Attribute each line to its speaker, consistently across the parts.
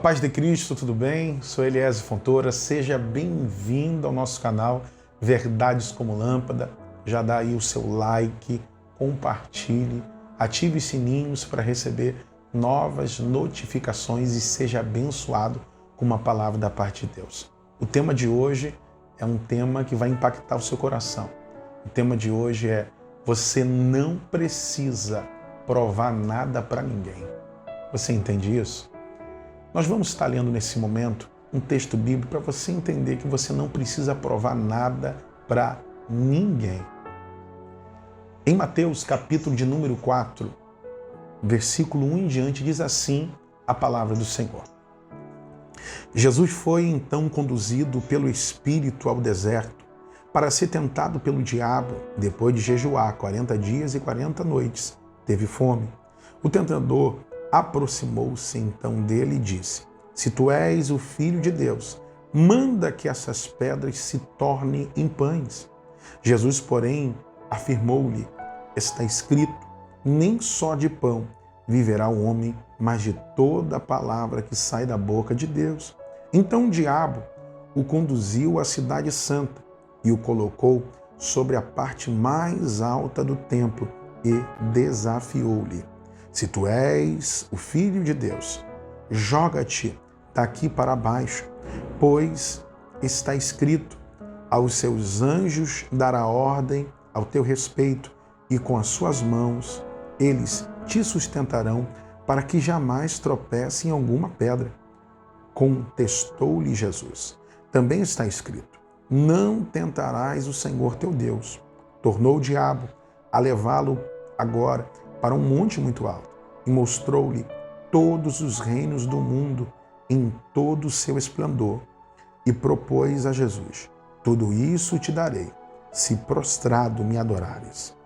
Speaker 1: paz de Cristo, tudo bem? Sou Eliésio Fontoura, seja bem-vindo ao nosso canal Verdades como Lâmpada. Já dá aí o seu like, compartilhe, ative os sininhos para receber novas notificações e seja abençoado com uma palavra da parte de Deus. O tema de hoje é um tema que vai impactar o seu coração. O tema de hoje é: você não precisa provar nada para ninguém. Você entende isso? Nós vamos estar lendo nesse momento um texto bíblico para você entender que você não precisa provar nada para ninguém. Em Mateus, capítulo de número 4, versículo 1 em diante, diz assim a palavra do Senhor. Jesus foi então conduzido pelo Espírito ao deserto para ser tentado pelo diabo. Depois de jejuar 40 dias e 40 noites, teve fome. O tentador aproximou-se então dele e disse: se tu és o Filho de Deus, manda que essas pedras se tornem em pães. Jesus, porém, afirmou-lhe: está escrito, nem só de pão viverá o homem, mas de toda a palavra que sai da boca de Deus. Então o diabo o conduziu à cidade santa e o colocou sobre a parte mais alta do templo e desafiou-lhe: se tu és o Filho de Deus, joga-te daqui para baixo, pois está escrito, aos seus anjos dará ordem ao teu respeito, e com as suas mãos eles te sustentarão para que jamais tropece em alguma pedra. Contestou-lhe Jesus: também está escrito, não tentarás o Senhor teu Deus. Tornou o diabo a levá-lo agora para um monte muito alto e mostrou-lhe todos os reinos do mundo em todo o seu esplendor e propôs a Jesus: tudo isso te darei, se prostrado me adorares.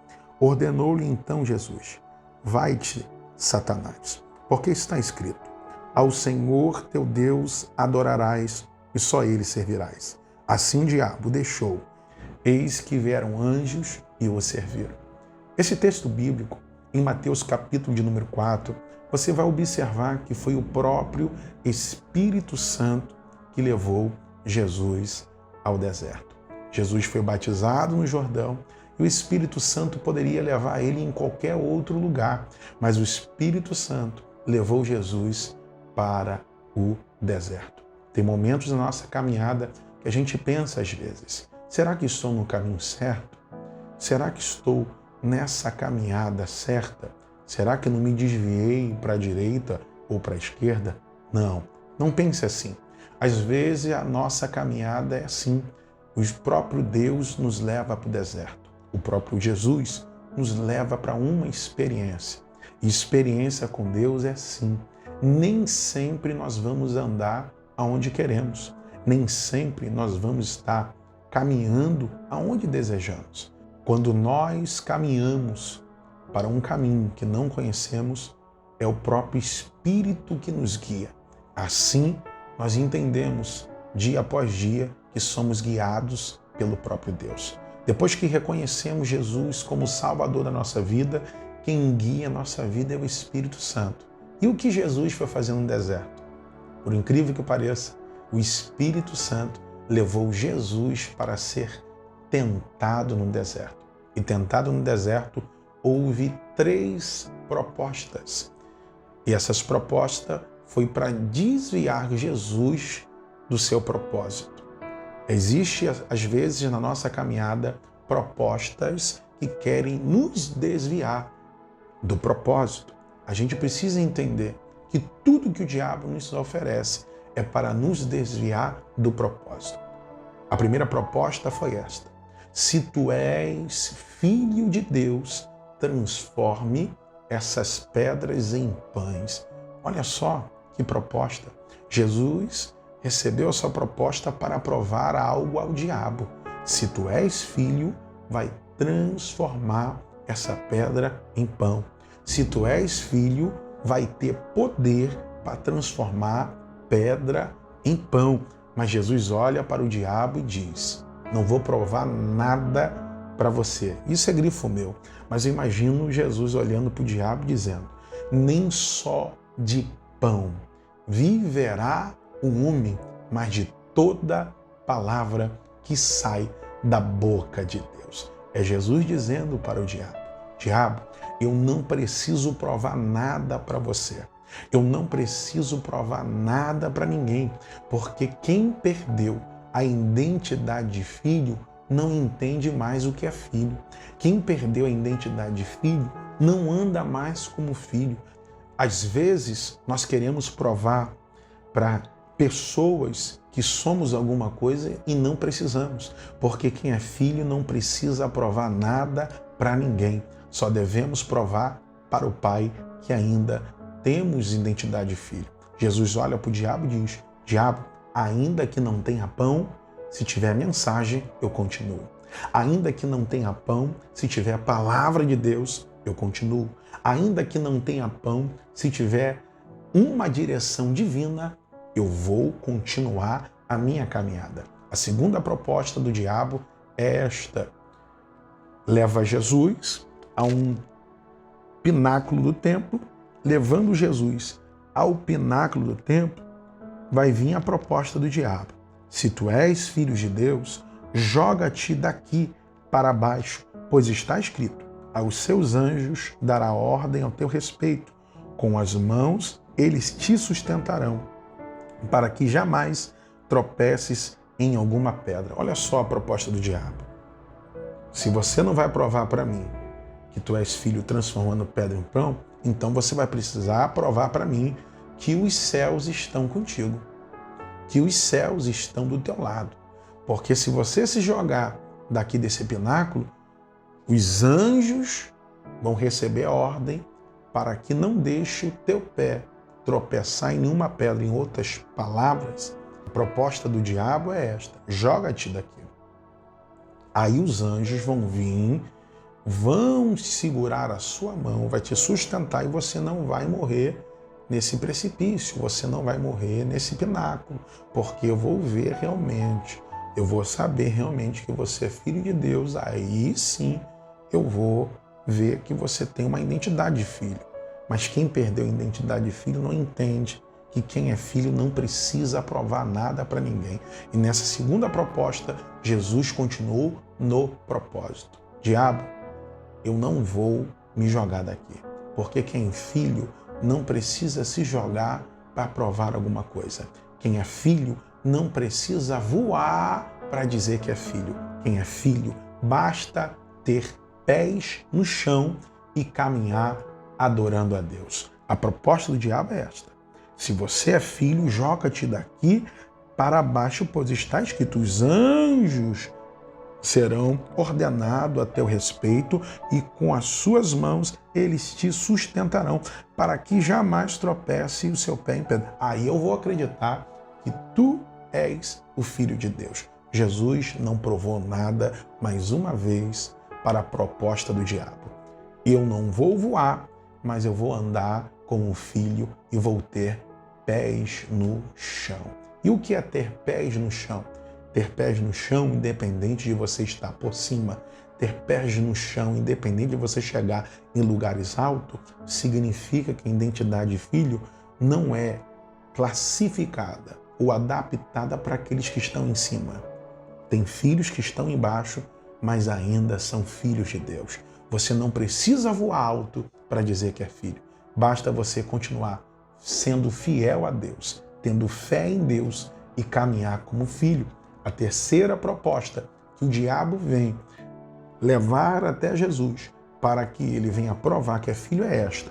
Speaker 1: Ordenou-lhe então Jesus: vai-te, Satanás, porque está escrito, ao Senhor teu Deus adorarás e só ele servirás. Assim o diabo deixou, eis que vieram anjos e o serviram. Esse texto bíblico, em Mateus capítulo de número 4, você vai observar que foi o próprio Espírito Santo que levou Jesus ao deserto. Jesus foi batizado no Jordão e o Espírito Santo poderia levar ele em qualquer outro lugar, mas o Espírito Santo levou Jesus para o deserto. Tem momentos na nossa caminhada que a gente pensa às vezes: será que estou no caminho certo? Será que estou nessa caminhada certa? Será que não me desviei para a direita ou para a esquerda? Não pense assim. Às vezes a nossa caminhada é assim. O próprio Deus nos leva para o deserto. O próprio Jesus nos leva para uma experiência. E experiência com Deus é assim. Nem sempre nós vamos andar aonde queremos. Nem sempre nós vamos estar caminhando aonde desejamos. Quando nós caminhamos para um caminho que não conhecemos, é o próprio Espírito que nos guia. Assim, nós entendemos, dia após dia, que somos guiados pelo próprio Deus. Depois que reconhecemos Jesus como Salvador da nossa vida, quem guia a nossa vida é o Espírito Santo. E o que Jesus foi fazer no deserto? Por incrível que pareça, o Espírito Santo levou Jesus para ser tentado no deserto. E tentado no deserto, houve 3 propostas. E essas propostas foi para desviar Jesus do seu propósito. Existe, às vezes, na nossa caminhada, propostas que querem nos desviar do propósito. A gente precisa entender que tudo que o diabo nos oferece é para nos desviar do propósito. A primeira proposta foi esta: se tu és Filho de Deus, transforme essas pedras em pães. Olha só que proposta. Jesus recebeu essa proposta para provar algo ao diabo. Se tu és filho, vai transformar essa pedra em pão. Se tu és filho, vai ter poder para transformar pedra em pão. Mas Jesus olha para o diabo e diz: não vou provar nada para você. Isso é grifo meu. Mas eu imagino Jesus olhando para o diabo dizendo: nem só de pão viverá o homem, mas de toda palavra que sai da boca de Deus. É Jesus dizendo para o diabo: diabo, eu não preciso provar nada para você. Eu não preciso provar nada para ninguém, porque quem perdeu a identidade de filho não entende mais o que é filho. Quem perdeu a identidade de filho não anda mais como filho. Às vezes, nós queremos provar para pessoas que somos alguma coisa e não precisamos, porque quem é filho não precisa provar nada para ninguém. Só devemos provar para o Pai que ainda temos identidade de filho. Jesus olha para o diabo e diz: diabo, ainda que não tenha pão, se tiver mensagem, eu continuo. Ainda que não tenha pão, se tiver a palavra de Deus, eu continuo. Ainda que não tenha pão, se tiver uma direção divina, eu vou continuar a minha caminhada. A segunda proposta do diabo é esta: leva Jesus a um pináculo do templo. Levando Jesus ao pináculo do templo, vai vir a proposta do diabo: se tu és filho de Deus, joga-te daqui para baixo, pois está escrito: aos seus anjos dará ordem ao teu respeito, com as mãos eles te sustentarão, para que jamais tropeces em alguma pedra. Olha só a proposta do diabo: se você não vai provar para mim que tu és filho transformando pedra em pão, então você vai precisar provar para mim que os céus estão contigo, que os céus estão do teu lado. Porque se você se jogar daqui desse pináculo, os anjos vão receber ordem para que não deixe o teu pé tropeçar em nenhuma pedra. Em outras palavras, a proposta do diabo é esta: joga-te daqui. Aí os anjos vão vir, vão segurar a sua mão, vai te sustentar e você não vai morrer nesse precipício, você não vai morrer nesse pináculo, porque eu vou ver realmente, eu vou saber realmente que você é filho de Deus, aí sim eu vou ver que você tem uma identidade de filho. Mas quem perdeu a identidade de filho não entende que quem é filho não precisa provar nada para ninguém. E nessa segunda proposta, Jesus continuou no propósito: diabo, eu não vou me jogar daqui, porque quem é filho não precisa se jogar para provar alguma coisa. Quem é filho não precisa voar para dizer que é filho. Quem é filho basta ter pés no chão e caminhar adorando a Deus. A proposta do diabo é esta: se você é filho, joga-te daqui para baixo, pois está escrito: os anjos serão ordenados a teu respeito e com as suas mãos eles te sustentarão, para que jamais tropece o seu pé em pedra. Aí eu vou acreditar que tu és o Filho de Deus. Jesus não provou nada, mais uma vez, para a proposta do diabo. Eu não vou voar, mas eu vou andar como um filho e vou ter pés no chão. E o que é ter pés no chão? Ter pés no chão, independente de você estar por cima. Ter pés no chão, independente de você chegar em lugares altos, significa que a identidade de filho não é classificada ou adaptada para aqueles que estão em cima. Tem filhos que estão embaixo, mas ainda são filhos de Deus. Você não precisa voar alto para dizer que é filho. Basta você continuar sendo fiel a Deus, tendo fé em Deus e caminhar como filho. A terceira proposta que o diabo vem levar até Jesus para que ele venha provar que é filho é esta.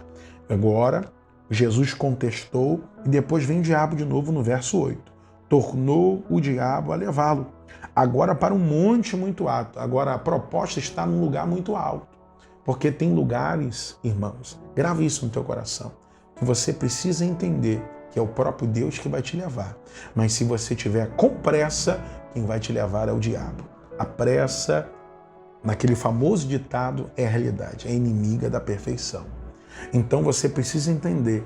Speaker 1: Agora, Jesus contestou e depois vem o diabo de novo no verso 8. Tornou o diabo a levá-lo, agora para um monte muito alto. Agora a proposta está num lugar muito alto. Porque tem lugares, irmãos, grave isso no teu coração, que você precisa entender que é o próprio Deus que vai te levar. Mas se você tiver com pressa, quem vai te levar é o diabo. A pressa, naquele famoso ditado, é a realidade, é inimiga da perfeição. Então você precisa entender,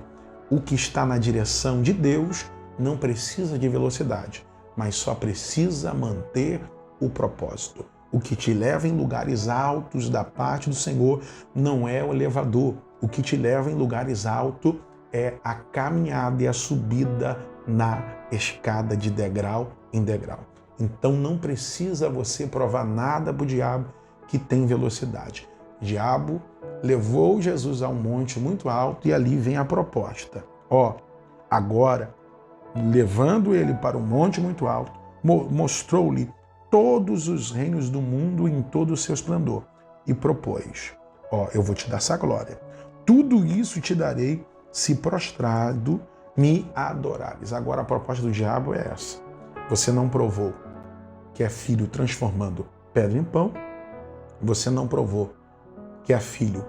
Speaker 1: o que está na direção de Deus não precisa de velocidade, mas só precisa manter o propósito. O que te leva em lugares altos da parte do Senhor não é o elevador. O que te leva em lugares altos é a caminhada e a subida na escada de degrau em degrau. Então não precisa você provar nada para o diabo que tem velocidade. O diabo levou Jesus a um monte muito alto e ali vem a proposta. Agora, levando ele para um monte muito alto, mostrou-lhe todos os reinos do mundo em todo o seu esplendor e propôs: eu vou te dar essa glória. Tudo isso te darei se prostrado me adorares. Agora a proposta do diabo é essa. Você não provou que é filho transformando pedra em pão. Você não provou que é filho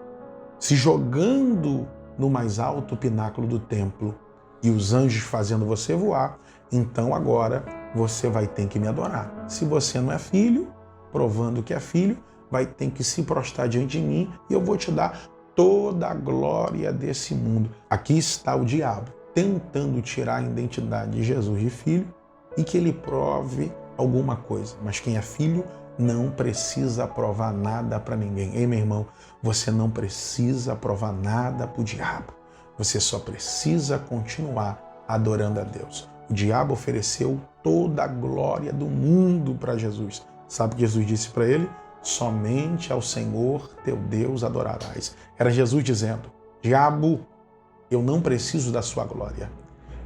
Speaker 1: se jogando no mais alto pináculo do templo e os anjos fazendo você voar. Então agora você vai ter que me adorar. Se você não é filho, provando que é filho, vai ter que se prostrar diante de mim e eu vou te dar toda a glória desse mundo. Aqui está o diabo tentando tirar a identidade de Jesus de filho e que ele prove alguma coisa. Mas quem é filho não precisa provar nada para ninguém. Ei, meu irmão, você não precisa provar nada para o diabo. Você só precisa continuar adorando a Deus. O diabo ofereceu toda a glória do mundo para Jesus. Sabe o que Jesus disse para ele? Somente ao Senhor teu Deus adorarás. Era Jesus dizendo: diabo, eu não preciso da sua glória.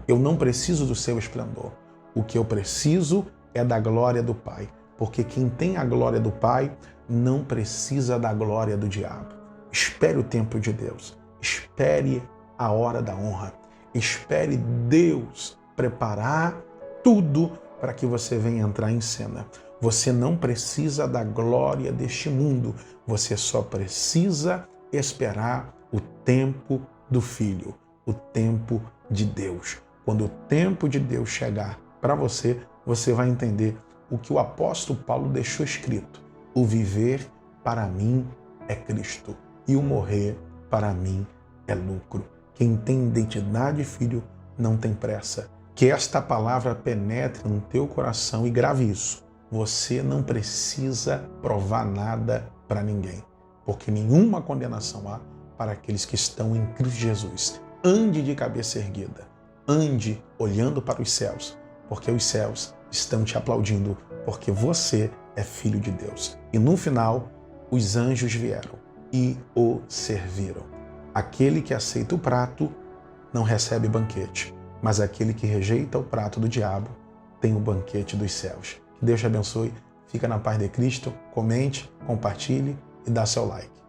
Speaker 1: Eu não preciso do seu esplendor. O que eu preciso é da glória do Pai. Porque quem tem a glória do Pai não precisa da glória do diabo. Espere o tempo de Deus. Espere a hora da honra. Espere Deus preparar tudo para que você venha entrar em cena. Você não precisa da glória deste mundo. Você só precisa esperar o tempo do Filho, o tempo de Deus. Quando o tempo de Deus chegar para você, você vai entender o que o apóstolo Paulo deixou escrito: o viver para mim é Cristo e o morrer para mim é lucro. Quem tem identidade de filho não tem pressa. Que esta palavra penetre no teu coração e grave isso. Você não precisa provar nada para ninguém, porque nenhuma condenação há para aqueles que estão em Cristo Jesus. Ande de cabeça erguida, ande olhando para os céus, porque os céus estão te aplaudindo, porque você é filho de Deus. E no final, os anjos vieram e o serviram. Aquele que aceita o prato não recebe banquete, mas aquele que rejeita o prato do diabo tem o banquete dos céus. Que Deus te abençoe, fica na paz de Cristo, comente, compartilhe e dá seu like.